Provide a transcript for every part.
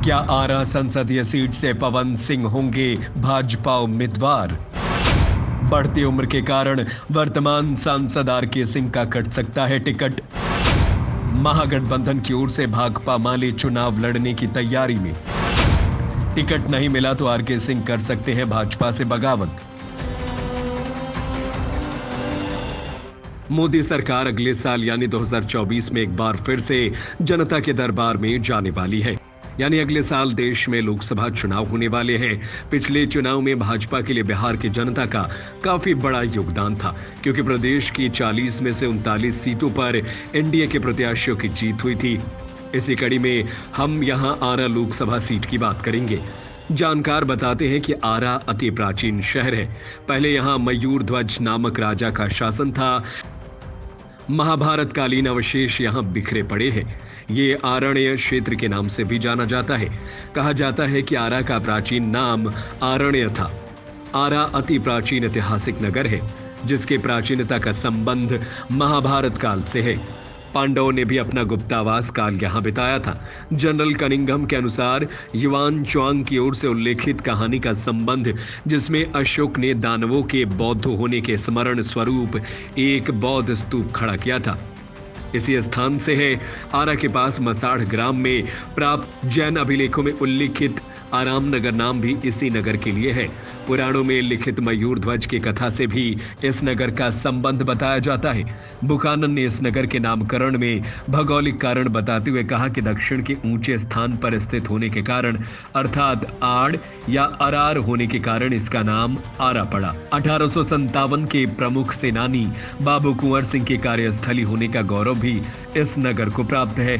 क्या आरा संसदीय सीट से पवन सिंह होंगे भाजपा उम्मीदवार? बढ़ती उम्र के कारण वर्तमान सांसद आरके सिंह का कट सकता है टिकट। महागठबंधन की ओर से भाकपा माले चुनाव लड़ने की तैयारी में। टिकट नहीं मिला तो आरके सिंह कर सकते हैं भाजपा से बगावत। मोदी सरकार अगले साल यानी 2024 में एक बार फिर से जनता के दरबार में जाने वाली है। यानी अगले साल देश में लोकसभा चुनाव होने वाले हैं। पिछले चुनाव में भाजपा के लिए बिहार की जनता का काफी बड़ा योगदान था, क्योंकि प्रदेश की 40 में से 39 सीटों पर एनडीए के प्रत्याशियों की जीत हुई थी। इसी कड़ी में हम यहां आरा लोकसभा सीट की बात करेंगे। जानकार बताते हैं कि आरा अति प्राचीन शहर है। पहले यहां मयूर ध्वज नामक राजा का शासन था। महाभारत कालीन अवशेष यहां बिखरे पड़े हैं। ये आरण्य क्षेत्र के नाम से भी जाना जाता है। कहा जाता है कि आरा का प्राचीन नाम आरण्य था। आरा अति प्राचीन ऐतिहासिक नगर है, जिसके प्राचीनता का संबंध महाभारत काल से है। पांडवों ने भी अपना गुप्तावास काल यहां बिताया था। जनरल कनिंघम के अनुसार युआन च्वांग की ओर से उल्लेखित कहानी का संबंध, जिसमें अशोक ने दानवों के बौद्ध होने के स्मरण स्वरूप एक बौद्ध स्तूप खड़ा किया था, इसी स्थान से है। आरा के पास मसाढ़ ग्राम में प्राप्त जैन अभिलेखों में उल्लिखित आराम नगर नाम भी इसी नगर के लिए है। पुराणों में लिखित मयूर ध्वज की कथा से भी इस नगर का संबंध बताया जाता है। बुखानन ने इस नगर के नामकरण में भौगोलिक कारण बताते हुए कहा कि दक्षिण के ऊंचे स्थान पर स्थित होने के कारण, अर्थात आड़ या अरार होने के कारण इसका नाम आरा पड़ा। 1857 के प्रमुख सेनानी बाबू कुंवर सिंह की कार्यस्थली होने का गौरव भी इस नगर को प्राप्त है।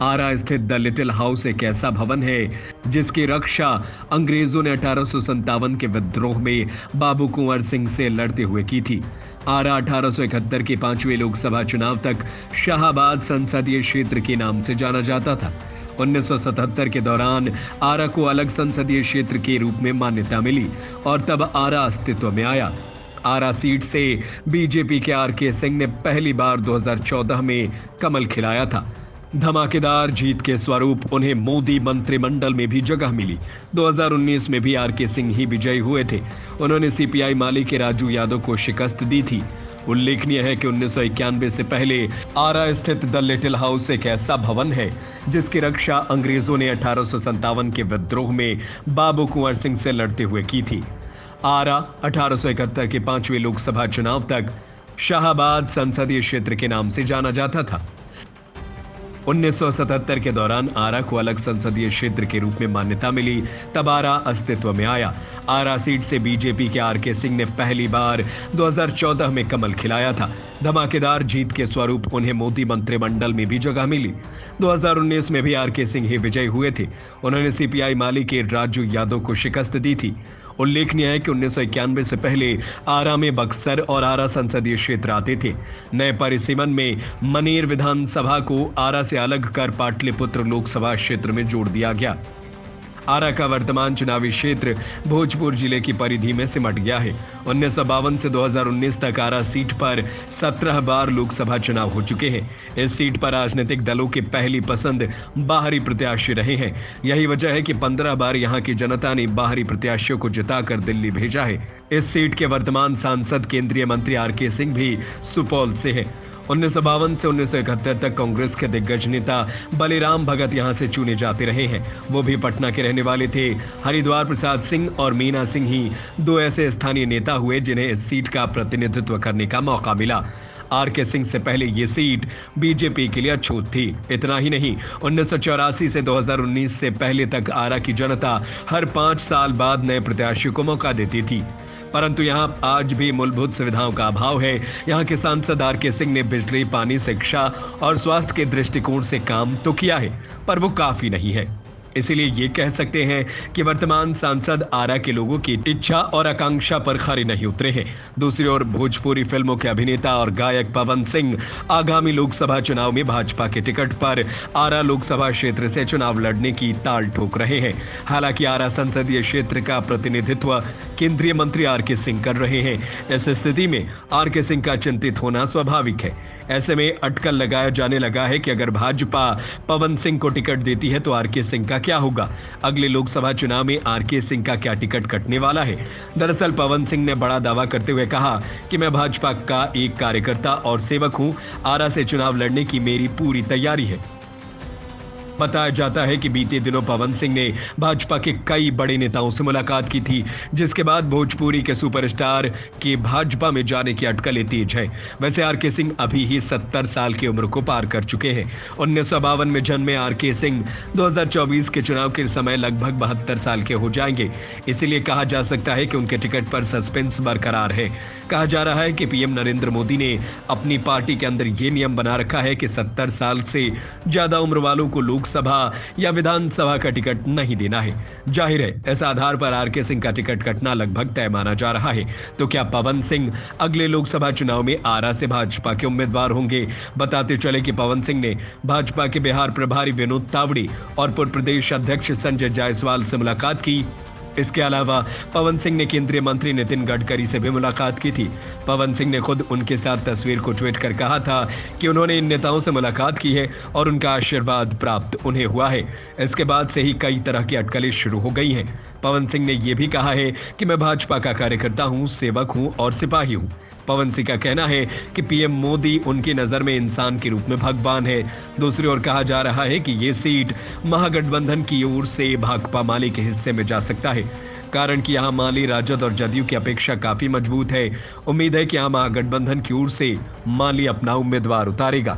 आरा स्थित द लिटिल हाउस एक ऐसा भवन है जिसकी रक्षा अंग्रेजों ने 1857 के विद्रोह में बाबू कुंवर सिंह से लड़ते हुए की थी। आरा 1871 के 5वें लोकसभा चुनाव तक शाहाबाद संसदीय क्षेत्र के नाम से जाना जाता था। 1977 के दौरान आरा को अलग संसदीय क्षेत्र के रूप में मान्यता मिली और तब आरा अस्तित्व में आया। आरा सीट से बीजेपी के आरके सिंह ने पहली बार 2014 में कमल खिलाया था। धमाकेदार जीत के स्वरूप उन्हें मोदी मंत्रिमंडल में भी जगह मिली। 2019 में भी आरके सिंह ही विजयी हुए थे। उन्होंने सीपीआई माले के राजू यादव को शिकस्त दी थी। उल्लेखनीय है कि 1991 से पहले आरा स्थित द लिटिल हाउस एक ऐसा भवन है जिसकी रक्षा अंग्रेजों ने 1857 के विद्रोह में बाबू कुंवर सिंह से लड़ते हुए की थी। आरा 1871 के 5वें लोकसभा चुनाव तक शाहाबाद संसदीय क्षेत्र के नाम से जाना जाता था। 1977 के दौरान आरा को अलग संसदीय क्षेत्र के रूप में मान्यता मिली, तब आरा अस्तित्व में आया। आरा सीट से बीजेपी के आरके सिंह ने पहली बार 2014 में कमल खिलाया था। धमाकेदार जीत के स्वरूप उन्हें मोदी मंत्रिमंडल में भी जगह मिली। 2019 में भी आरके सिंह ही विजयी हुए थे। उन्होंने सीपीआई माले के राजू यादव को शिकस्त दी थी। उल्लेखनीय है कि 1991 से पहले आरा में बक्सर और आरा संसदीय क्षेत्र आते थे। नए परिसीमन में मनेर विधानसभा को आरा से अलग कर पाटलिपुत्र लोकसभा क्षेत्र में जोड़ दिया गया। आरा का वर्तमान चुनावी क्षेत्र भोजपुर जिले की परिधि में सिमट गया है। 1952 से 2019 तक आरा सीट पर 17 बार लोकसभा चुनाव हो चुके हैं। इस सीट पर राजनीतिक दलों के पहली पसंद बाहरी प्रत्याशी रहे हैं। यही वजह है कि 15 बार यहां की जनता ने बाहरी प्रत्याशियों को जिताकर दिल्ली भेजा है। इस सीट के वर्तमान सांसद केंद्रीय मंत्री आरके सिंह भी सुपौल से है। 1952 से 1971 तक कांग्रेस के दिग्गज नेता बलिराम भगत यहां से चुने जाते रहे हैं। वो भी पटना के रहने वाले थे। हरिद्वार प्रसाद सिंह और मीना सिंह ही दो ऐसे स्थानीय नेता हुए जिन्हें इस सीट का प्रतिनिधित्व करने का मौका मिला। आरके सिंह से पहले ये सीट बीजेपी के लिए अछूत थी। इतना ही नहीं, 1984 से 2019 से पहले तक आरा की जनता हर 5 साल बाद नए प्रत्याशियों को मौका देती थी, परंतु यहां आज भी मूलभूत सुविधाओं का अभाव है। यहां के सांसद आरके सिंह ने बिजली, पानी, शिक्षा और स्वास्थ्य के दृष्टिकोण से काम तो किया है, पर वो काफी नहीं है। इसीलिए ये कह सकते हैं कि वर्तमान सांसद आरा के लोगों की इच्छा और आकांक्षा पर खरे नहीं उतरे हैं। दूसरी ओर भोजपुरी फिल्मों के अभिनेता और गायक पवन सिंह आगामी लोकसभा चुनाव में भाजपा के टिकट पर आरा लोकसभा क्षेत्र से चुनाव लड़ने की ताल ठोक रहे हैं। हालांकि आरा संसदीय क्षेत्र का प्रतिनिधित्व केंद्रीय मंत्री आरके सिंह कर रहे हैं। इस स्थिति में आरके सिंह का चिंतित होना स्वाभाविक है। ऐसे में अटकल लगाया जाने लगा है कि अगर भाजपा पवन सिंह को टिकट देती है तो आरके सिंह का क्या होगा। अगले लोकसभा चुनाव में आरके सिंह का क्या टिकट कटने वाला है। दरअसल पवन सिंह ने बड़ा दावा करते हुए कहा कि मैं भाजपा का एक कार्यकर्ता और सेवक हूं, आरा से चुनाव लड़ने की मेरी पूरी तैयारी है। बताया जाता है कि बीते दिनों पवन सिंह ने भाजपा के कई बड़े नेताओं से मुलाकात की थी, जिसके बाद भोजपुरी के सुपरस्टार के भाजपा में जाने की अटकलें तेज है। वैसे आरके सिंह अभी ही 70 साल की उम्र को पार कर चुके हैं। 1952 में जन्मे आरके सिंह 2024 के चुनाव के समय लगभग 72 साल के हो जाएंगे। इसीलिए कहा जा सकता है कि उनके टिकट पर सस्पेंस बरकरार है। कहा जा रहा है कि पीएम नरेंद्र मोदी ने अपनी पार्टी के अंदर यह नियम बना रखा है कि 70 साल से ज्यादा उम्र वालों को लोकसभा या विधानसभा का टिकट नहीं देना है। जाहिर है इस आधार पर आरके सिंह का टिकट कटना लगभग तय माना जा रहा है। तो क्या पवन सिंह अगले लोकसभा चुनाव में आरा से भाजपा के उम्मीदवार होंगे? बताते चले कि पवन सिंह ने भाजपा के बिहार प्रभारी विनोद तावड़े और पूर्व प्रदेश अध्यक्ष संजय जायसवाल से मुलाकात की। इसके अलावा पवन सिंह ने केंद्रीय मंत्री नितिन गडकरी से भी मुलाकात की थी। पवन सिंह ने खुद उनके साथ तस्वीर को ट्वीट कर कहा था कि उन्होंने इन नेताओं से मुलाकात की है और उनका आशीर्वाद प्राप्त उन्हें हुआ है। इसके बाद से ही कई तरह की अटकलें शुरू हो गई हैं। पवन सिंह ने यह भी कहा है कि मैं भाजपा का कार्यकर्ता हूं, सेवक हूं और सिपाही हूं। पवन सिंह का कहना है कि पीएम मोदी उनकी नजर में इंसान के रूप में भगवान है। दूसरी ओर कहा जा रहा है कि ये सीट महागठबंधन की ओर से भाकपा माले के हिस्से में जा सकता है, कारण कि यहां माले राजद और जदयू की अपेक्षा काफी मजबूत है। उम्मीद है कि यहां महागठबंधन की ओर से माले अपना उम्मीदवार उतारेगा।